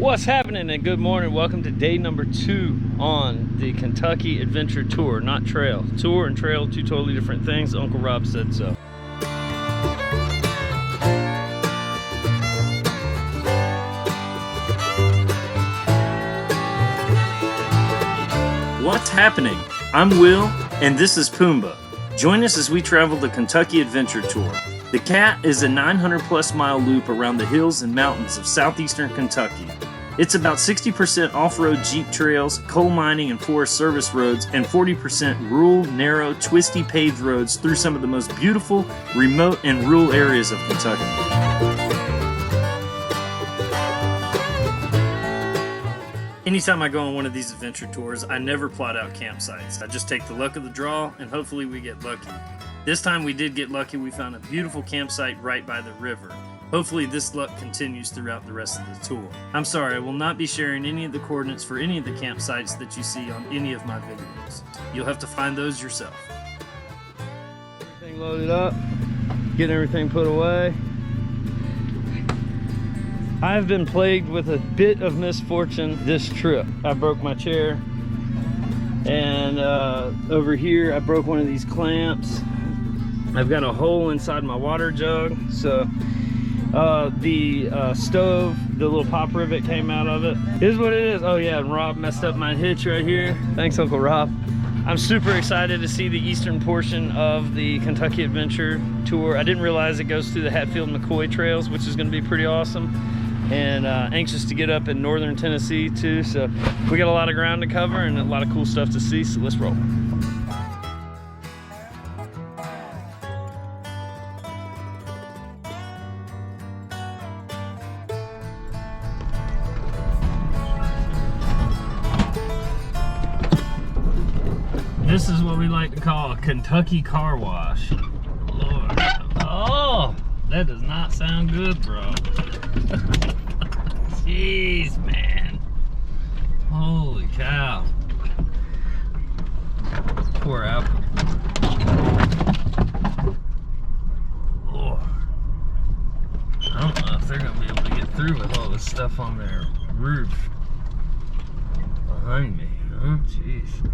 What's happening, and good morning. Welcome to day number 2 on the Kentucky Adventure Tour. Not trail. Tour and trail, two totally different things. Uncle Rob said so. What's happening? I'm Will, and this is Pumbaa. Join us as we travel the Kentucky Adventure Tour. The CAT is a 900-plus mile loop around the hills and mountains of southeastern Kentucky. It's about 60% off-road Jeep trails, coal mining and forest service roads, and 40% rural, narrow, twisty paved roads through some of the most beautiful, remote, and rural areas of Kentucky. Anytime I go on one of these adventure tours, I never plot out campsites. I just take the luck of the draw, and hopefully we get lucky. This time we did get lucky. We found a beautiful campsite right by the river. Hopefully this luck continues throughout the rest of the tour. I'm sorry, I will not be sharing any of the coordinates for any of the campsites that you see on any of my videos. You'll have to find those yourself. Everything loaded up, getting everything put away. I've been plagued with a bit of misfortune this trip. I broke my chair, and over here I broke one of these clamps. I've got a hole inside my water jug, so the stove, the little pop rivet came out of it. Is what it is. Oh yeah, and Rob messed up my hitch right here. Thanks, Uncle Rob. I'm super excited to see the eastern portion of the Kentucky Adventure Tour. I didn't realize it goes through the Hatfield-McCoy trails, which is going to be pretty awesome. And anxious to get up in northern Tennessee too. So we got a lot of ground to cover and a lot of cool stuff to see, so let's roll. This is what we like to call a Kentucky car wash. Lord. Oh, that does not sound good, bro. Jeez, man. Holy cow. Poor Apple. Lord. I don't know if they're going to be able to get through with all this stuff on their roof behind me. Huh? Jeez.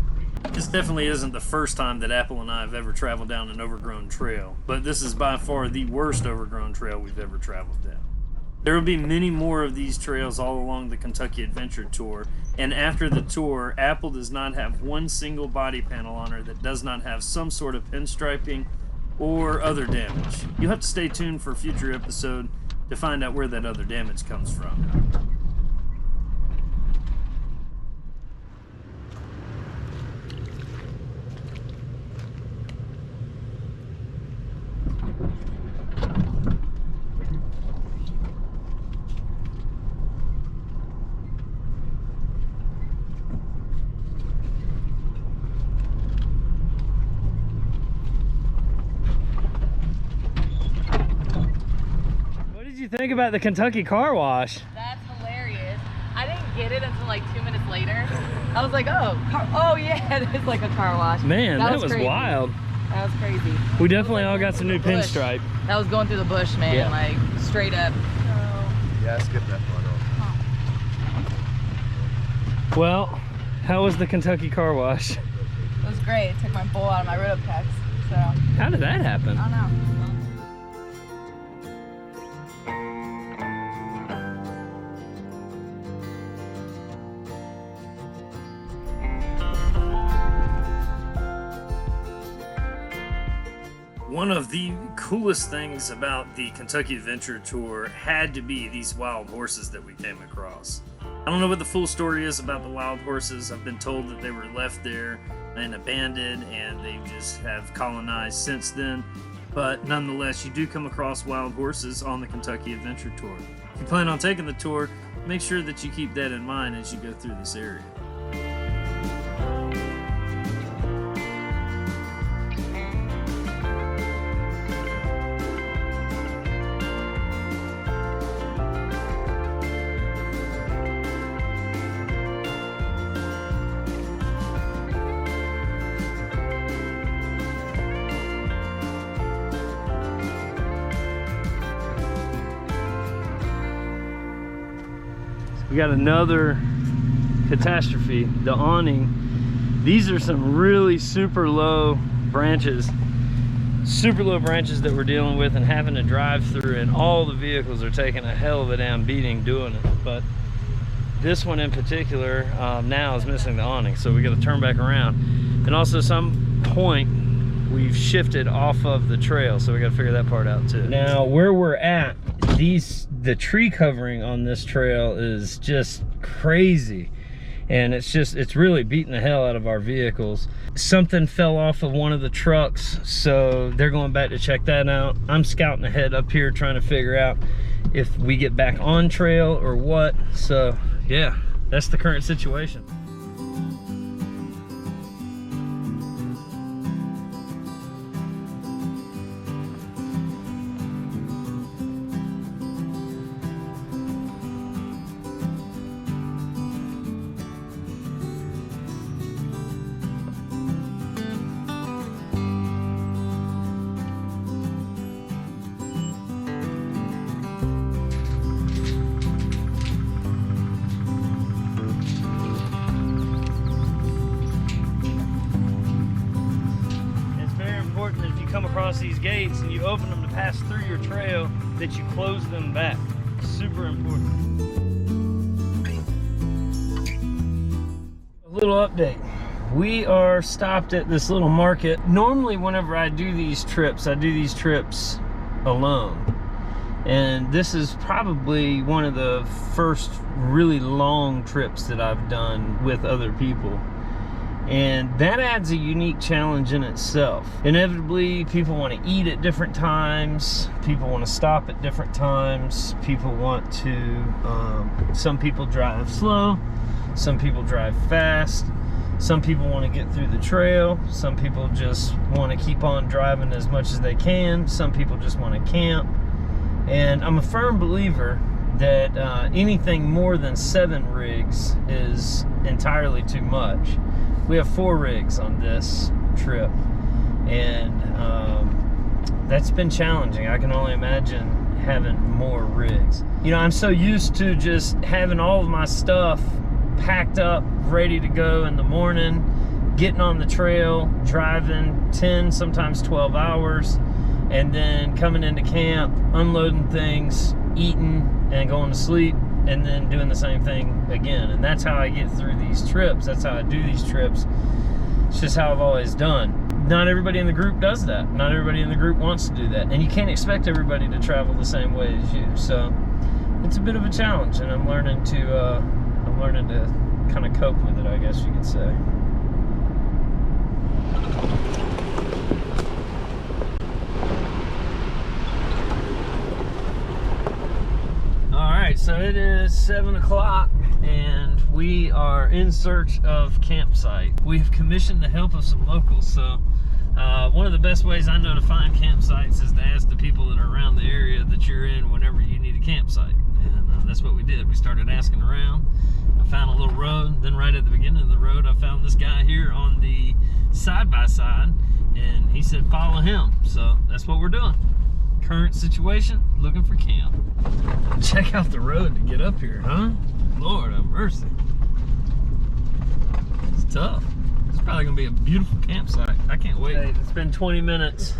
This definitely isn't the first time that Apple and I have ever traveled down an overgrown trail, but this is by far the worst overgrown trail we've ever traveled down. There will be many more of these trails all along the Kentucky Adventure Tour, and after the tour, Apple does not have one single body panel on her that does not have some sort of pinstriping or other damage. You'll have to stay tuned for a future episode to find out where that other damage comes from. Think about the Kentucky car wash. That's hilarious. I didn't get it until like 2 minutes later. I was like, oh yeah, it is like a car wash. Man, that was wild. That was crazy. We definitely all got some new pinstripe. That was going through the bush, man, yeah. Like straight up. Yeah, skip that part off. Well, how was the Kentucky car wash? It was great. It took my bowl out of my rib pecs. So. How did that happen? I don't know. One of the coolest things about the Kentucky Adventure Tour had to be these wild horses that we came across. I don't know what the full story is about the wild horses. I've been told that they were left there and abandoned and they just have colonized since then. But nonetheless, you do come across wild horses on the Kentucky Adventure Tour. If you plan on taking the tour, make sure that you keep that in mind as you go through this area. we got another catastrophe. The awning, these are some really super low branches that we're dealing with and having to drive through, and all the vehicles are taking a hell of a damn beating doing it. But this one in particular now is missing the awning, so we got to turn back around. And also some point we've shifted off of the trail, so we got to figure that part out too. Now where we're at, the tree covering on this trail is just crazy, and it's really beating the hell out of our vehicles. Something fell off of one of the trucks, so they're going back to check that out. I'm scouting ahead up here trying to figure out if we get back on trail or what. So yeah, that's the current situation. Across these gates and you open them to pass through your trail, that you close them back. Super important. A little update. We are stopped at this little market. Normally whenever I do these trips alone. And this is probably one of the first really long trips that I've done with other people. And that adds a unique challenge in itself. Inevitably, people want to eat at different times. People want to stop at different times. People want to, some people drive slow. Some people drive fast. Some people want to get through the trail. Some people just want to keep on driving as much as they can. Some people just want to camp. And I'm a firm believer that anything more than 7 rigs is entirely too much. We have 4 rigs on this trip, and that's been challenging. I can only imagine having more rigs. You know, I'm so used to just having all of my stuff packed up, ready to go in the morning, getting on the trail, driving 10, sometimes 12 hours, and then coming into camp, unloading things, eating, and going to sleep, and then doing the same thing again. And that's how I get through these trips. That's how I do these trips. It's just how I've always done. Not everybody in the group does that. Not everybody in the group wants to do that. And you can't expect everybody to travel the same way as you. So it's a bit of a challenge, and I'm learning to kind of cope with it, I guess you could say. Alright, so it is 7 o'clock and we are in search of campsite. We have commissioned the help of some locals, so one of the best ways I know to find campsites is to ask the people that are around the area that you're in whenever you need a campsite. And that's what we did. We started asking around. I found a little road, then right at the beginning of the road I found this guy here on the side-by-side, and he said follow him. So that's what we're doing. Current situation, looking for camp. Check out the road to get up here, huh? Lord have mercy. It's tough. It's probably gonna be a beautiful campsite. I can't wait. Hey, it's been 20 minutes.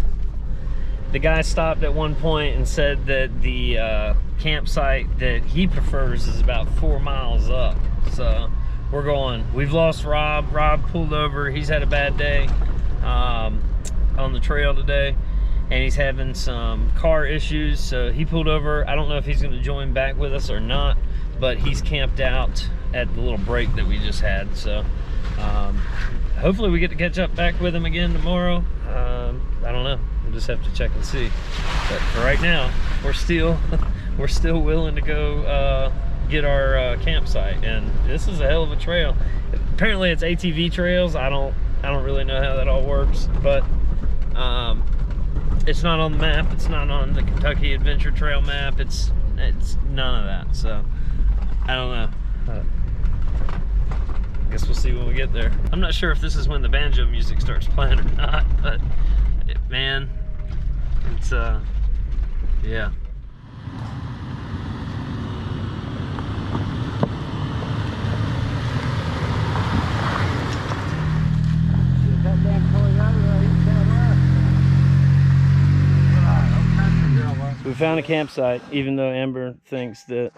The guy stopped at one point and said that the campsite that he prefers is about 4 miles up. So we're going. We've lost Rob. Rob pulled over. He's had a bad day on the trail today, and he's having some car issues, so he pulled over. I don't know if he's going to join back with us or not, but he's camped out at the little break that we just had. So hopefully we get to catch up back with him again tomorrow. I don't know. We'll just have to check and see. But for right now, we're still willing to go get our campsite, and this is a hell of a trail. Apparently it's ATV trails. I don't really know how that all works, but it's not on the map. It's not on the Kentucky Adventure Trail map. It's none of that. So I don't know. I guess we'll see when we get there. I'm not sure if this is when the banjo music starts playing or not, but man, it's yeah. found a campsite, even though Amber thinks that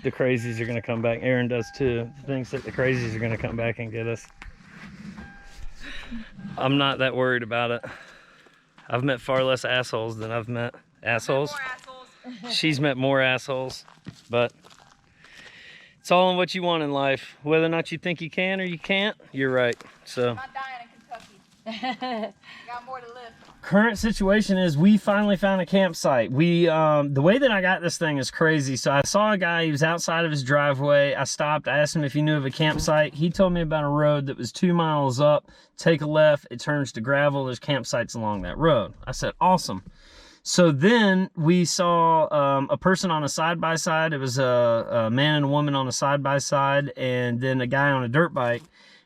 the crazies are going to come back. Aaron does too. Thinks that the crazies are going to come back and get us. I'm not that worried about it. I've met far less assholes than I've met assholes. More assholes. She's met more assholes, but it's all in what you want in life. Whether or not you think you can or you can't, you're right. So I'm not dying in Kentucky. Got more to live. current situation is we finally found a campsite. We the way that I got this thing is crazy. So I saw a guy, he was outside of his driveway. I stopped, I asked him if he knew of a campsite. He told me about a road that was 2 miles up. Take a left, it turns to gravel. There's campsites along that road. I said, awesome. So then we saw a person on a side-by-side. It was a man and a woman on a side-by-side, and then a guy on a dirt bike.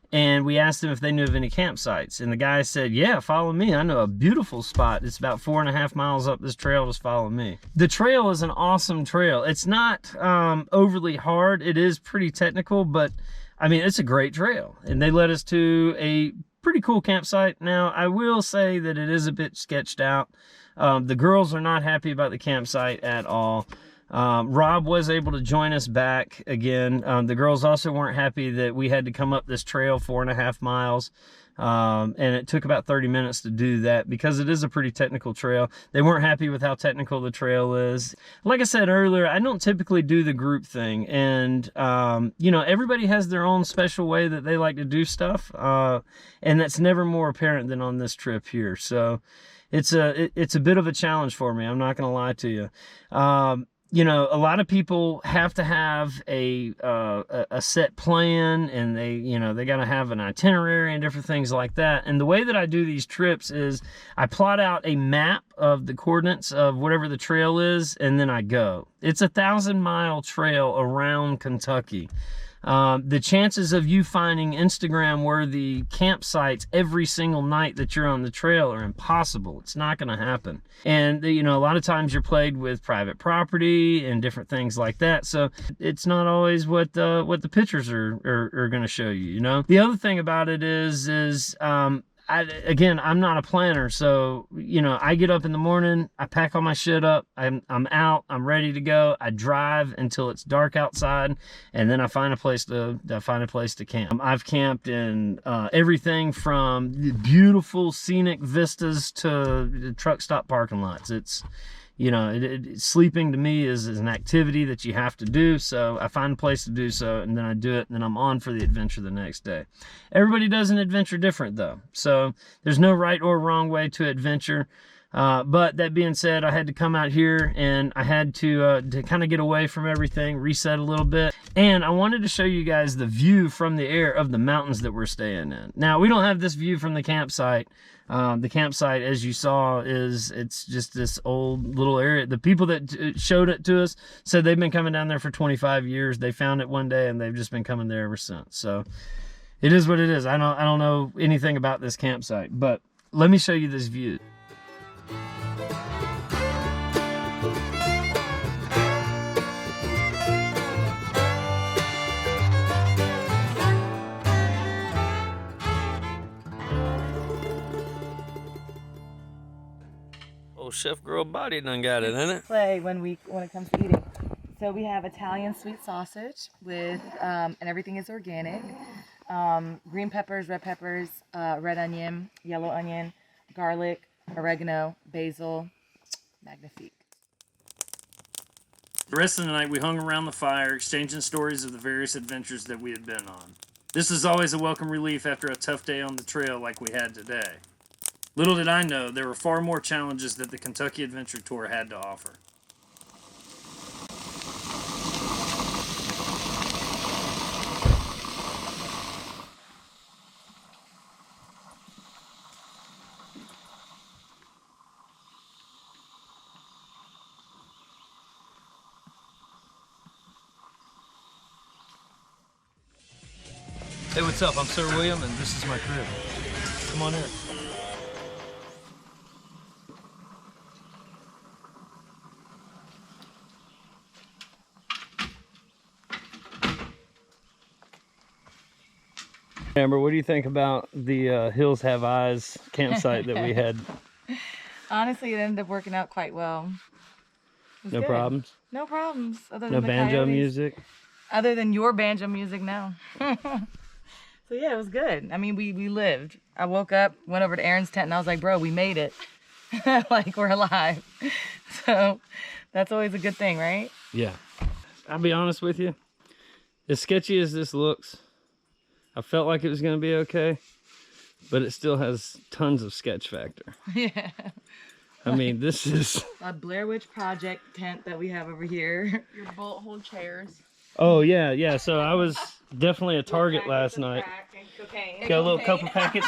And we asked them if they knew of any campsites. And the guy said, yeah, follow me. I know a beautiful spot. It's about 4.5 miles up this trail. Just follow me. The trail is an awesome trail. It's not overly hard. It is pretty technical, but I mean, it's a great trail. And they led us to a pretty cool campsite. Now, I will say that it is a bit sketched out. The girls are not happy about the campsite at all. Rob was able to join us back again. The girls also weren't happy that we had to come up this trail 4.5 miles. And it took about 30 minutes to do that because it is a pretty technical trail. They weren't happy with how technical the trail is. Like I said earlier, I don't typically do the group thing. And, you know, everybody has their own special way that they like to do stuff. And that's never more apparent than on this trip here. So it's a bit of a challenge for me. I'm not going to lie to you. You know, a lot of people have to have a set plan, and they got to have an itinerary and different things like that. And the way that I do these trips is I plot out a map of the coordinates of whatever the trail is, and then I go. It's a 1,000-mile trail around Kentucky. The chances of you finding Instagram-worthy campsites every single night that you're on the trail are impossible. It's not going to happen. And, you know, a lot of times you're plagued with private property and different things like that. So it's not always what the pictures are going to show you, you know? The other thing about it is again, I'm not a planner, so, you know, I get up in the morning, I pack all my shit up, I'm out, I'm ready to go, I drive until it's dark outside, and then I find a place to camp. I've camped in everything from beautiful scenic vistas to truck stop parking lots. It's, you know, sleeping to me is an activity that you have to do. So I find a place to do so, and then I do it, and then I'm on for the adventure the next day. Everybody does an adventure different, though. So there's no right or wrong way to adventure. But that being said, I had to come out here, and I had to kind of get away from everything, reset a little bit. And I wanted to show you guys the view from the air of the mountains that we're staying in. Now, we don't have this view from the campsite. The campsite, as you saw, it's just this old little area. The people that showed it to us said they've been coming down there for 25 years. They found it one day, and they've just been coming there ever since. So it is what it is. I don't know anything about this campsite, but let me show you this view. Chef girl body done got it, ain't it? Play when it comes to eating. So we have Italian sweet sausage with and everything is organic. Green peppers, red onion, yellow onion, garlic, oregano, basil, magnifique. The rest of the night we hung around the fire, exchanging stories of the various adventures that we had been on. This is always a welcome relief after a tough day on the trail like we had today. Little did I know, there were far more challenges that the Kentucky Adventure Tour had to offer. Hey, what's up? I'm Sir William, and this is my crib. Come on in. Amber, what do you think about the Hills Have Eyes campsite that we had? Honestly, it ended up working out quite well. No problems? No problems. Other than No the banjo coyotes. music? Other than your banjo music, no. So yeah, it was good. I mean, we lived. I woke up, went over to Aaron's tent, and I was like, bro, we made it. Like, we're alive. So that's always a good thing, right? Yeah. I'll be honest with you. As sketchy as this looks, I felt like it was going to be okay, but it still has tons of sketch factor. Yeah. I mean, this is... A Blair Witch Project tent that we have over here. Your bullet hole chairs. Oh, yeah, yeah. So I was definitely a target last night. Got a little couple packets,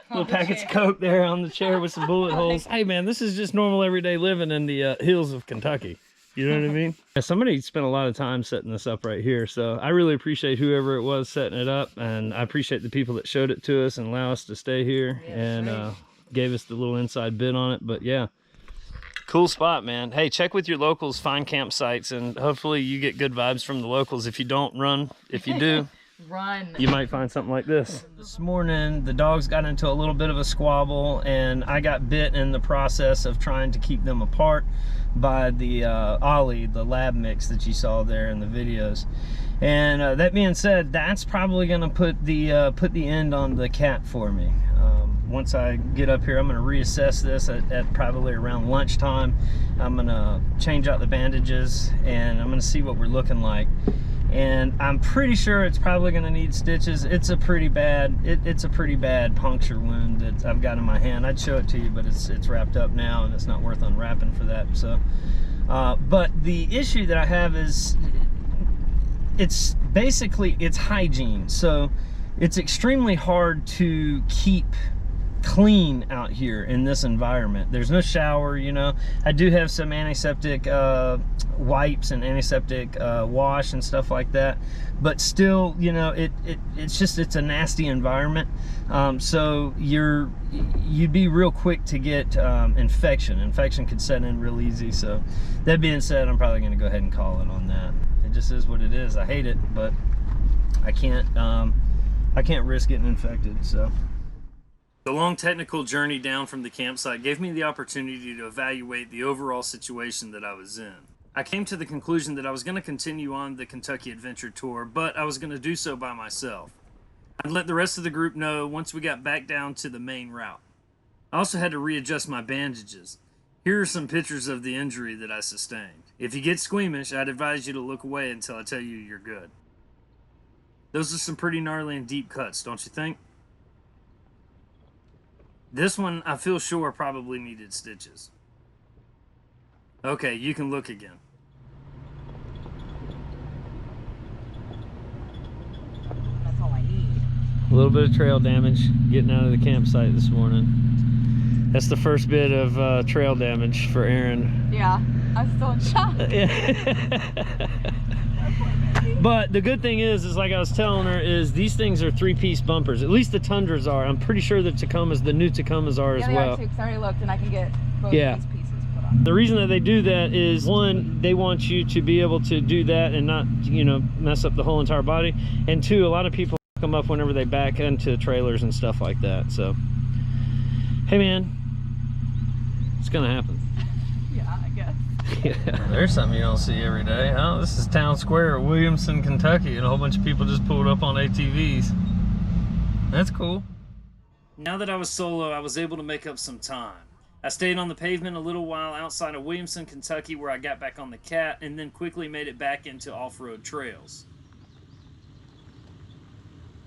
little packets of Coke there on the chair with some bullet holes. Hey, man, this is just normal everyday living in the hills of Kentucky. You know what I mean? Yeah, somebody spent a lot of time setting this up right here. So I really appreciate whoever it was setting it up. And I appreciate the people that showed it to us and allow us to stay here and gave us the little inside bit on it. But yeah, cool spot, man. Hey, check with your locals, find campsites, and hopefully you get good vibes from the locals. If you don't, run. If you do, run. You might find something like this. This morning, the dogs got into a little bit of a squabble, and I got bit in the process of trying to keep them apart by the 𝐼𝙧, the lab mix that you saw there in the videos. And that being said, that's probably going to put the end on the cat for me. Once I get up here, I'm going to reassess this at probably around lunchtime. I'm going to change out the bandages, and I'm going to see what we're looking like. And I'm pretty sure it's probably going to need stitches. It's a pretty bad puncture wound that I've got in my hand. I'd show it to you, but it's wrapped up now, and it's not worth unwrapping for that. So, but the issue that I have is it's hygiene. So it's extremely hard to keep clean out here in this environment. There's no shower, you know. I do have some antiseptic wipes and antiseptic wash and stuff like that, but still, you know, it's a nasty environment. So you'd be real quick to get infection could set in real easy. So that being said, I'm probably going to go ahead and call it on that. It just is what it is. I hate it, but I can't risk getting infected. So the long technical journey down from the campsite gave me the opportunity to evaluate the overall situation that I was in. I came to the conclusion that I was going to continue on the Kentucky Adventure Tour, but I was going to do so by myself. I'd let the rest of the group know once we got back down to the main route. I also had to readjust my bandages. Here are some pictures of the injury that I sustained. If you get squeamish, I'd advise you to look away until I tell you you're good. Those are some pretty gnarly and deep cuts, don't you think? This one, I feel sure, probably needed stitches. Okay, you can look again. That's all I need. a little bit of trail damage getting out of the campsite this morning. That's the first bit of trail damage for Aaron. Yeah, I'm still in shock. But the good thing is like I was telling her, is these things are 3-piece bumpers. At least the Tundras are. I'm pretty sure the Tacomas, the new Tacomas are as well. Yeah, they are too, 'cause I already looked and I can get both Yeah. these pieces put on. The reason that they do that is, one, they want you to be able to do that and not, you know, mess up the whole entire body. And two, a lot of people come up whenever they back into trailers and stuff like that. So, hey man, it's gonna happen. Yeah, I guess. Yeah. There's something you don't see every day, huh? This is town square at Williamson, Kentucky, and a whole bunch of people just pulled up on ATVs. That's cool. Now that I was solo, I was able to make up some time. I stayed on the pavement a little while outside of Williamson, Kentucky, where I got back on the Cat, and then quickly made it back into off-road trails.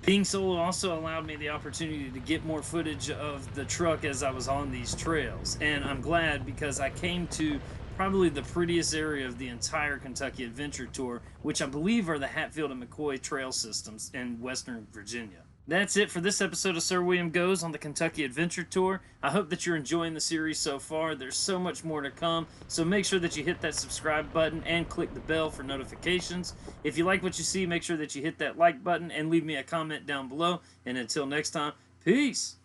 Being solo also allowed me the opportunity to get more footage of the truck as I was on these trails, and I'm glad because I came to probably the prettiest area of the entire Kentucky Adventure Tour, which I believe are the Hatfield and McCoy trail systems in Western Virginia. That's it for this episode of Sir William Goes on the Kentucky Adventure Tour. I hope that you're enjoying the series so far. There's so much more to come, so make sure that you hit that subscribe button and click the bell for notifications. If you like what you see, make sure that you hit that like button and leave me a comment down below. And until next time, peace!